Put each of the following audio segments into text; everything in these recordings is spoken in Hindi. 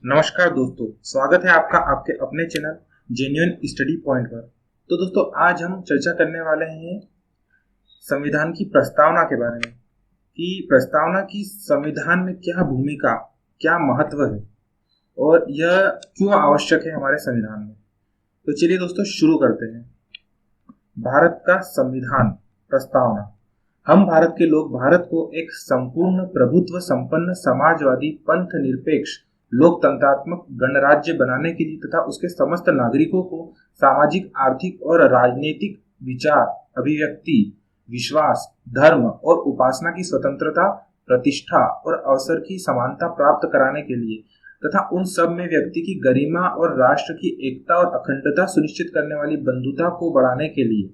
नमस्कार दोस्तों, स्वागत है आपका आपके अपने चैनल जेन्युइन स्टडी पॉइंट पर। तो दोस्तों, आज हम चर्चा करने वाले हैं संविधान की प्रस्तावना के बारे में कि प्रस्तावना की संविधान में क्या भूमिका, क्या महत्व है और यह क्यों आवश्यक है हमारे संविधान में। तो चलिए दोस्तों शुरू करते हैं। भारत का संविधान प्रस्तावना। हम भारत के लोग भारत को एक संपूर्ण प्रभुत्व संपन्न समाजवादी पंथ निरपेक्ष लोकतंत्रात्मक गणराज्य बनाने के लिए तथा उसके समस्त नागरिकों को सामाजिक, आर्थिक और राजनीतिक विचार, अभिव्यक्ति, विश्वास, धर्म और उपासना की स्वतंत्रता, प्रतिष्ठा और अवसर की समानता प्राप्त कराने के लिए तथा उन सब में व्यक्ति की गरिमा और राष्ट्र की एकता और अखंडता सुनिश्चित करने वाली बंधुता को बढ़ाने के लिए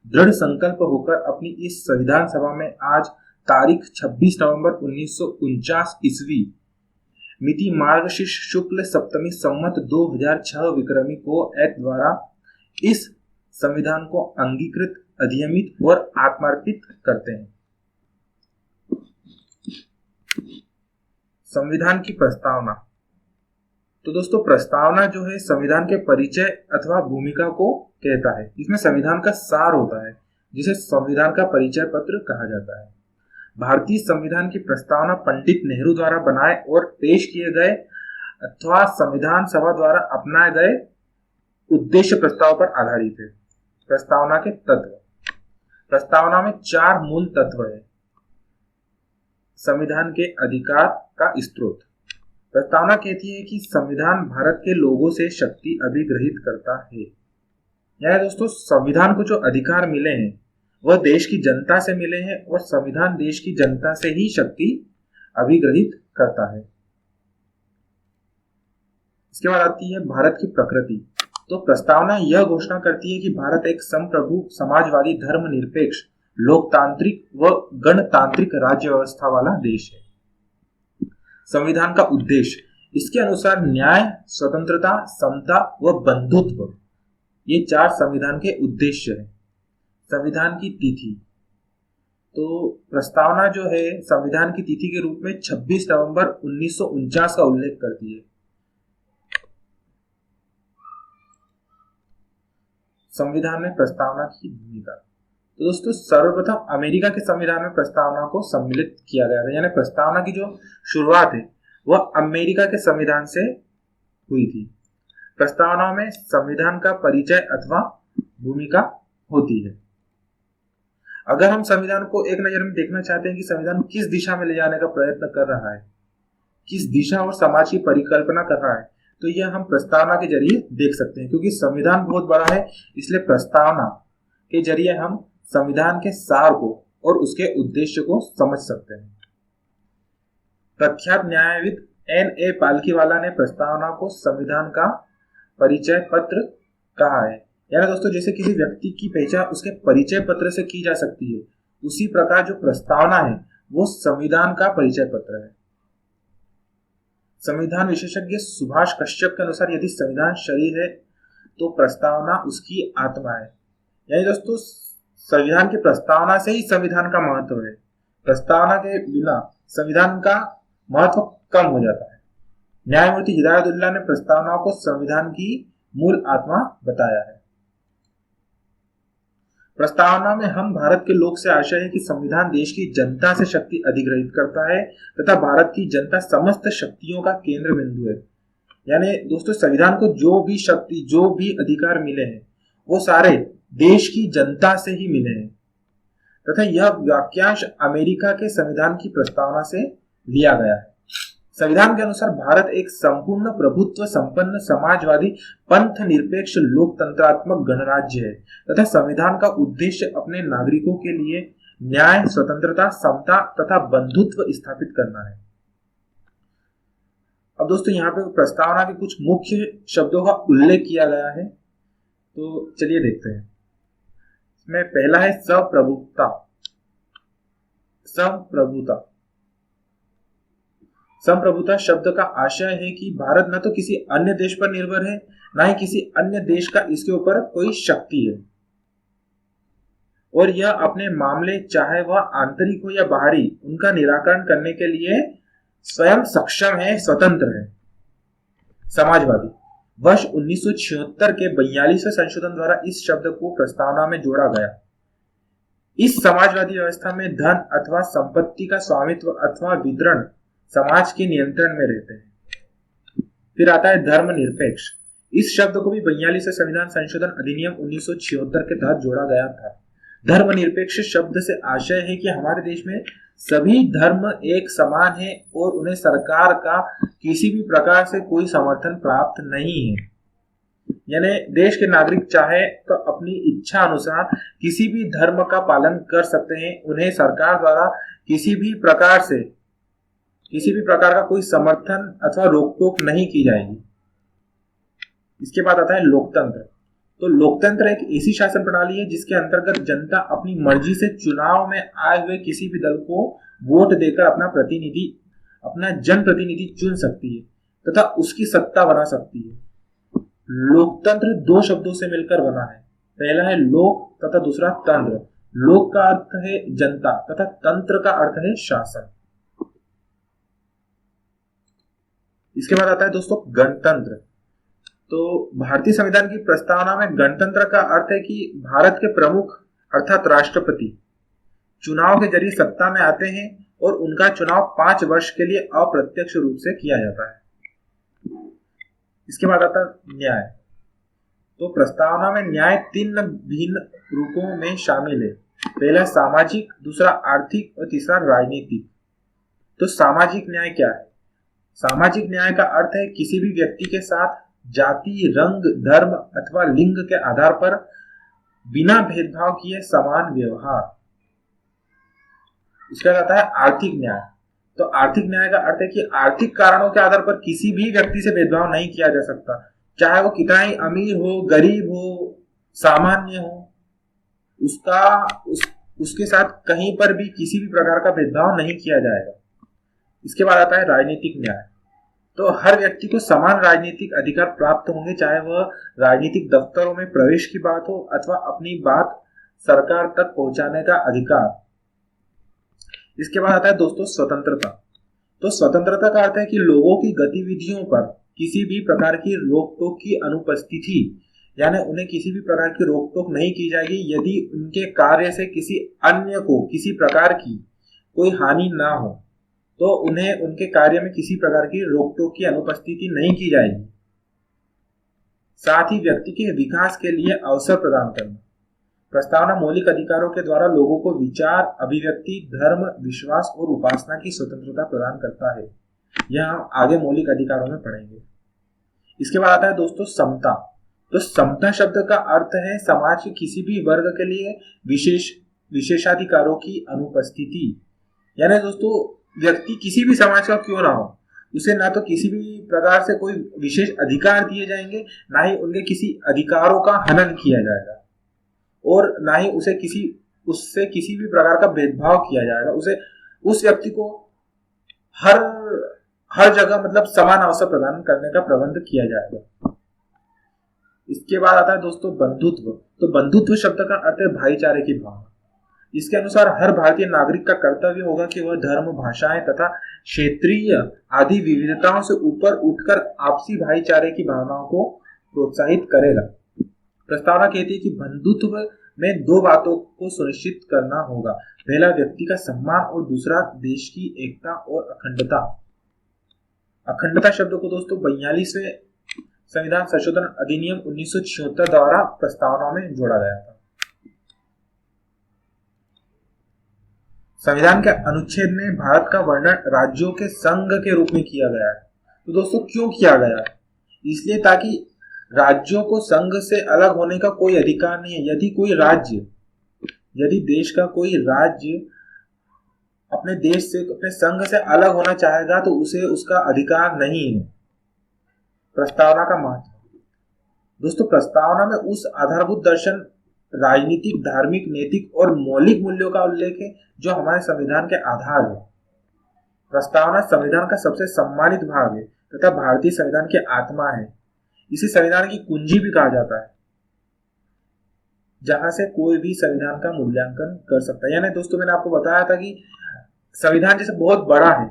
दृढ़ संकल्प होकर अपनी इस संविधान सभा में आज तारीख 26 नवंबर 1949 ईस्वी मिति मार्गशीर्ष शुक्ल सप्तमी संवत 2006 विक्रमी को एक्ट द्वारा इस संविधान को अंगीकृत, अधिनियमित और आत्मार्पित करते हैं। संविधान की प्रस्तावना। तो दोस्तों, प्रस्तावना जो है संविधान के परिचय अथवा भूमिका को कहता है। इसमें संविधान का सार होता है जिसे संविधान का परिचय पत्र कहा जाता है। भारतीय संविधान की प्रस्तावना पंडित नेहरू द्वारा बनाए और पेश किए गए अथवा संविधान सभा द्वारा अपनाए गए उद्देश्य प्रस्ताव पर आधारित है। प्रस्तावना के तत्व। प्रस्तावना में 4 मूल तत्व है। संविधान के अधिकार का स्रोत। प्रस्तावना कहती है कि संविधान भारत के लोगों से शक्ति अभिग्रहित करता है। यानी दोस्तों, संविधान को जो अधिकार मिले हैं वह देश की जनता से मिले हैं और संविधान देश की जनता से ही शक्ति अभिग्रहित करता है। इसके बाद आती है भारत की प्रकृति। तो प्रस्तावना यह घोषणा करती है कि भारत एक संप्रभु समाजवादी धर्मनिरपेक्ष लोकतांत्रिक व गणतांत्रिक राज्य व्यवस्था वाला देश है। संविधान का उद्देश्य। इसके अनुसार न्याय, स्वतंत्रता, समता व बंधुत्व ये 4 संविधान के उद्देश्य हैं। संविधान की तिथि। तो प्रस्तावना जो है संविधान की तिथि के रूप में 26 नवंबर 1949 का उल्लेख करती है। संविधान में प्रस्तावना की भूमिका। तो दोस्तों, सर्वप्रथम अमेरिका के संविधान में प्रस्तावना को सम्मिलित किया गया था। यानी प्रस्तावना की जो शुरुआत है वह अमेरिका के संविधान से हुई थी। प्रस्तावना में संविधान का परिचय अथवा भूमिका होती है। अगर हम संविधान को एक नजर में देखना चाहते हैं कि संविधान किस दिशा में ले जाने का प्रयत्न कर रहा है, किस दिशा और समाज की परिकल्पना कर रहा है, तो यह हम प्रस्तावना के जरिए देख सकते हैं। क्योंकि संविधान बहुत बड़ा है, इसलिए प्रस्तावना के जरिए हम संविधान के सार को और उसके उद्देश्य को समझ सकते हैं। प्रख्यात न्यायविद N.A. पालकीवाला ने प्रस्तावना को संविधान का परिचय पत्र कहा है। यानी दोस्तों, जैसे किसी व्यक्ति की पहचान उसके परिचय पत्र से की जा सकती है, उसी प्रकार जो प्रस्तावना है वो संविधान का परिचय पत्र है। संविधान विशेषज्ञ सुभाष कश्यप के अनुसार यदि संविधान शरीर है तो प्रस्तावना उसकी आत्मा है। यानी दोस्तों, संविधान की प्रस्तावना से ही संविधान का महत्व है। प्रस्तावना के बिना संविधान का महत्व कम हो जाता है। न्यायमूर्ति हिदायतुल्लाह ने प्रस्तावना को संविधान की मूल आत्मा बताया है। प्रस्तावना में हम भारत के लोग से आशय है कि संविधान देश की जनता से शक्ति अधिग्रहित करता है तथा भारत की जनता समस्त शक्तियों का केंद्र बिंदु है। यानी दोस्तों, संविधान को जो भी शक्ति, जो भी अधिकार मिले हैं वो सारे देश की जनता से ही मिले हैं तथा यह वाक्यांश अमेरिका के संविधान की प्रस्तावना से लिया गया है। संविधान के अनुसार भारत एक संपूर्ण प्रभुत्व संपन्न समाजवादी पंथ निरपेक्ष लोकतंत्रात्मक गणराज्य है तथा संविधान का उद्देश्य अपने नागरिकों के लिए न्याय, स्वतंत्रता, समता तथा बंधुत्व स्थापित करना है। अब दोस्तों, यहाँ पे प्रस्तावना के कुछ मुख्य शब्दों का उल्लेख किया गया है, तो चलिए देखते हैं। इसमें पहला है संप्रभुता। संप्रभुता संप्रभुता शब्द का आशय है कि भारत न तो किसी अन्य देश पर निर्भर है, न ही किसी अन्य देश का इसके ऊपर कोई शक्ति है और यह अपने मामले, चाहे वह आंतरिक हो या बाहरी, उनका निराकरण करने के लिए स्वयं सक्षम है, स्वतंत्र है। समाजवादी। वर्ष 1976 के 42वें संशोधन द्वारा इस शब्द को प्रस्तावना में जोड़ा गया। इस समाजवादी व्यवस्था में धन अथवा संपत्ति का स्वामित्व अथवा वितरण समाज के नियंत्रण में रहते हैं। फिर आता है धर्मनिरपेक्ष। इस शब्द को भी 42वें संविधान संशोधन अधिनियम 1976 के तहत जोड़ा गया था। धर्मनिरपेक्ष शब्द से आशय है कि हमारे देश में सभी धर्म एक समान है और उन्हें सरकार का किसी भी प्रकार से कोई समर्थन प्राप्त नहीं है। यानी देश के नागरिक चाहे तो अपनी इच्छा अनुसार किसी भी धर्म का पालन कर सकते हैं, उन्हें सरकार द्वारा किसी भी प्रकार का कोई समर्थन अथवा रोक टोक नहीं की जाएगी। इसके बाद आता है लोकतंत्र। तो लोकतंत्र एक ऐसी शासन प्रणाली है जिसके अंतर्गत जनता अपनी मर्जी से चुनाव में आए हुए किसी भी दल को वोट देकर अपना जनप्रतिनिधि चुन सकती है तथा उसकी सत्ता बना सकती है। लोकतंत्र दो शब्दों से मिलकर बना है। पहला है लोक तथा दूसरा तंत्र। लोक का अर्थ है जनता तथा तंत्र का अर्थ है शासन। इसके बाद आता है दोस्तों गणतंत्र। तो भारतीय संविधान की प्रस्तावना में गणतंत्र का अर्थ है कि भारत के प्रमुख अर्थात राष्ट्रपति चुनाव के जरिए सत्ता में आते हैं और उनका चुनाव 5 वर्ष के लिए अप्रत्यक्ष रूप से किया जाता है। इसके बाद आता है न्याय। तो प्रस्तावना में न्याय 3 भिन्न रूपों में शामिल है। पहला सामाजिक, दूसरा आर्थिक और तीसरा राजनीतिक। तो सामाजिक न्याय क्या है? सामाजिक न्याय का अर्थ है किसी भी व्यक्ति के साथ जाति, रंग, धर्म अथवा लिंग के आधार पर बिना भेदभाव किए समान व्यवहार। इसका आता है आर्थिक न्याय। तो आर्थिक न्याय का अर्थ है कि आर्थिक कारणों के आधार पर किसी भी व्यक्ति से भेदभाव नहीं किया जा सकता, चाहे वो कितना ही अमीर हो, गरीब हो, सामान्य हो, उसके साथ कहीं पर भी किसी भी प्रकार का भेदभाव नहीं किया जाएगा। इसके बाद आता है राजनीतिक न्याय। तो हर व्यक्ति को समान राजनीतिक अधिकार प्राप्त होंगे, चाहे वह राजनीतिक दफ्तरों में प्रवेश की बात हो अथवा अपनी बात सरकार तक पहुंचाने का अधिकार। इसके बाद आता है दोस्तों स्वतंत्रता। तो स्वतंत्रता का अर्थ है कि लोगों की गतिविधियों पर किसी भी प्रकार की रोक टोक की अनुपस्थिति, यानी उन्हें किसी भी प्रकार की रोक टोक नहीं की जाएगी। यदि उनके कार्य से किसी अन्य को किसी प्रकार की कोई हानि ना हो तो उन्हें उनके कार्य में किसी प्रकार की रोक टोक की अनुपस्थिति नहीं की जाएगी। साथ ही व्यक्ति के विकास के लिए अवसर प्रदान करना। प्रस्तावना मौलिक अधिकारों के द्वारा लोगों को विचार, अभिव्यक्ति, धर्म, विश्वास और उपासना की स्वतंत्रता प्रदान करता है। यह हम आगे मौलिक अधिकारों में पढ़ेंगे। इसके बाद आता है दोस्तों समता। तो समता शब्द का अर्थ है समाज के किसी भी वर्ग के लिए विशेषाधिकारों की अनुपस्थिति। यानी दोस्तों व्यक्ति किसी भी समाज का क्यों ना हो, उसे ना तो किसी भी प्रकार से कोई विशेष अधिकार दिए जाएंगे, ना ही उनके किसी अधिकारों का हनन किया जाएगा और ना ही उससे किसी भी प्रकार का भेदभाव किया जाएगा। उस व्यक्ति को हर जगह मतलब समान अवसर प्रदान करने का प्रबंध किया जाएगा। इसके बाद आता है दोस्तों बंधुत्व। तो बंधुत्व शब्द का अर्थ है भाईचारे की भावना। इसके अनुसार हर भारतीय नागरिक का कर्तव्य होगा कि वह धर्म, भाषाएं तथा क्षेत्रीय आदि विविधताओं से ऊपर उठकर आपसी भाईचारे की भावनाओं को प्रोत्साहित करेगा। प्रस्तावना कहती है कि बंधुत्व में 2 बातों को सुनिश्चित करना होगा। पहला व्यक्ति का सम्मान और दूसरा देश की एकता और अखंडता। अखंडता शब्द को दोस्तों 42वें संविधान संशोधन अधिनियम 1976 द्वारा प्रस्तावना में जोड़ा गया था। संविधान के अनुच्छेद में भारत का वर्णन राज्यों के संघ के रूप में किया गया है। तो दोस्तों क्यों किया गया है? इसलिए ताकि राज्यों को संघ से अलग होने का कोई अधिकार नहीं है। यदि देश का कोई राज्य अपने संघ से अलग होना चाहेगा तो उसे उसका अधिकार नहीं है। प्रस्तावना का महत्व। दोस्तों प्रस्तावना में उस आधारभूत दर्शन, राजनीतिक, धार्मिक, नैतिक और मौलिक मूल्यों का उल्लेख है जो हमारे संविधान के आधार है। प्रस्तावना संविधान का सबसे सम्मानित भाग है तथा भारतीय संविधान की आत्मा है। इसे संविधान की कुंजी भी कहा जाता है, जहां से कोई भी संविधान का मूल्यांकन कर सकता है। यानी दोस्तों मैंने आपको बताया था कि संविधान जैसे बहुत बड़ा है,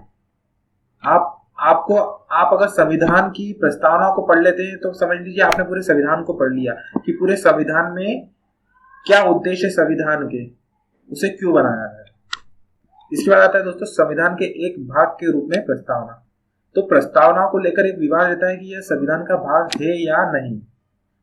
आपको आप अगर संविधान की प्रस्तावना को पढ़ लेते हैं तो समझ लीजिए आपने पूरे संविधान को पढ़ लिया कि पूरे संविधान में क्या उद्देश्य है संविधान के, उसे क्यों बनाया है। इसके बाद आता है दोस्तों संविधान के एक भाग के रूप में प्रस्तावना। तो प्रस्तावना को लेकर एक विवाद रहता है कि यह संविधान का भाग है या नहीं।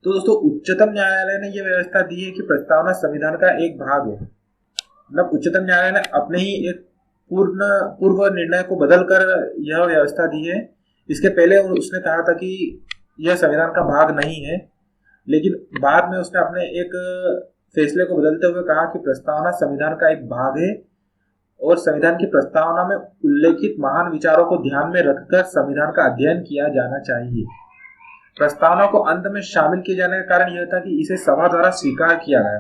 तो दोस्तों उच्चतम न्यायालय ने यह व्यवस्था दी है कि प्रस्तावना संविधान का एक भाग है। मतलब उच्चतम न्यायालय ने अपने ही एक पूर्व निर्णय को बदलकर यह व्यवस्था दी है। इसके पहले उसने कहा था कि यह संविधान का भाग नहीं है, लेकिन बाद में उसने अपने एक फैसले को बदलते हुए कहा कि प्रस्तावना संविधान का एक भाग है और संविधान की प्रस्तावना में उल्लेखित महान विचारों को ध्यान में रखकर संविधान का अध्ययन किया जाना चाहिए। प्रस्तावना को अंत में शामिल किए जाने का कारण यह था कि इसे सभा द्वारा स्वीकार किया गया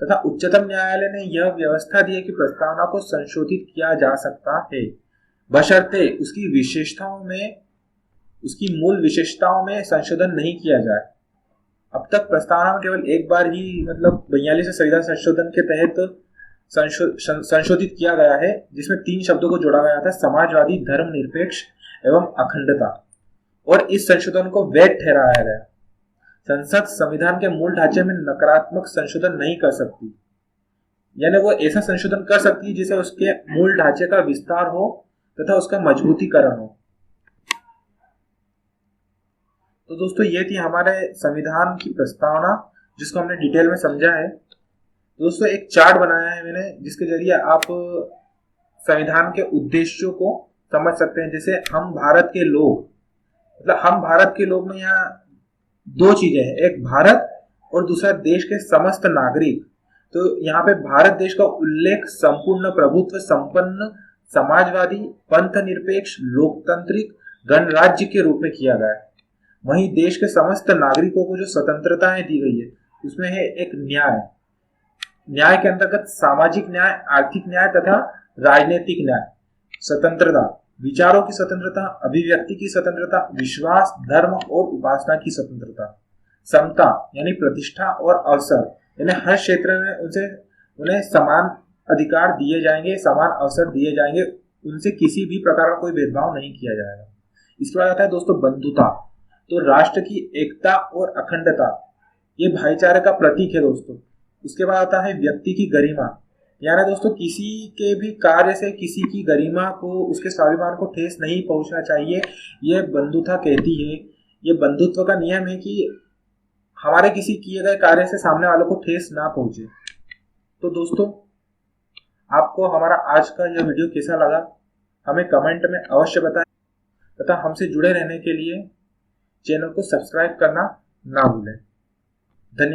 तथा उच्चतम न्यायालय ने यह व्यवस्था दी है कि प्रस्तावना को संशोधित किया जा सकता है बशर्ते उसकी मूल विशेषताओं में संशोधन नहीं किया जाए। अब तक प्रस्तावना में केवल एक बार ही मतलब 42 संविधान संशोधन के तहत संशोधित किया गया है, जिसमें 3 शब्दों को जोड़ा गया था, समाजवादी, धर्मनिरपेक्ष एवं अखंडता, और इस संशोधन को वैध ठहराया गया। संसद संविधान के मूल ढांचे में नकारात्मक संशोधन नहीं कर सकती, यानी वो ऐसा संशोधन कर सकती है जिसे उसके मूल ढांचे का विस्तार हो तथा उसका मजबूतीकरण हो। तो दोस्तों ये थी हमारे संविधान की प्रस्तावना जिसको हमने डिटेल में समझा है। दोस्तों एक चार्ट बनाया है मैंने जिसके जरिए आप संविधान के उद्देश्यों को समझ सकते हैं। जैसे हम भारत के लोग, मतलब हम भारत के लोग में यहाँ 2 चीजें हैं, एक भारत और दूसरा देश के समस्त नागरिक। तो यहाँ पे भारत देश का उल्लेख संपूर्ण प्रभुत्व संपन्न समाजवादी पंथ निरपेक्ष लोकतांत्रिक गणराज्य के रूप में किया गया है। वहीं देश के समस्त नागरिकों को जो स्वतंत्रताएं दी गई है उसमें है एक न्याय के अंतर्गत सामाजिक न्याय, आर्थिक न्याय तथा राजनीतिक न्याय, स्वतंत्रता, विचारों की स्वतंत्रता, अभिव्यक्ति की स्वतंत्रता, विश्वास, धर्म और उपासना की स्वतंत्रता, समता यानी प्रतिष्ठा और अवसर, यानी हर क्षेत्र में उन्हें समान अधिकार दिए जाएंगे, समान अवसर दिए जाएंगे, उनसे किसी भी प्रकार का कोई भेदभाव नहीं किया जाएगा। इसके बाद आता है दोस्तों बंधुता। तो राष्ट्र की एकता और अखंडता ये भाईचारे का प्रतीक है दोस्तों। उसके बाद आता है व्यक्ति की गरिमा, यानी दोस्तों किसी के भी कार्य से किसी की गरिमा को, उसके स्वाभिमान को ठेस नहीं पहुंचना चाहिए, ये बंधुता कहती है। ये बंधुत्व का नियम है कि हमारे किसी किए गए कार्य से सामने वालों को ठेस ना पहुंचे। तो दोस्तों आपको हमारा आज का यह वीडियो कैसा लगा हमें कमेंट में अवश्य बताएं तथा हमसे जुड़े रहने के लिए चैनल को सब्सक्राइब करना ना भूलें। धन्यवाद।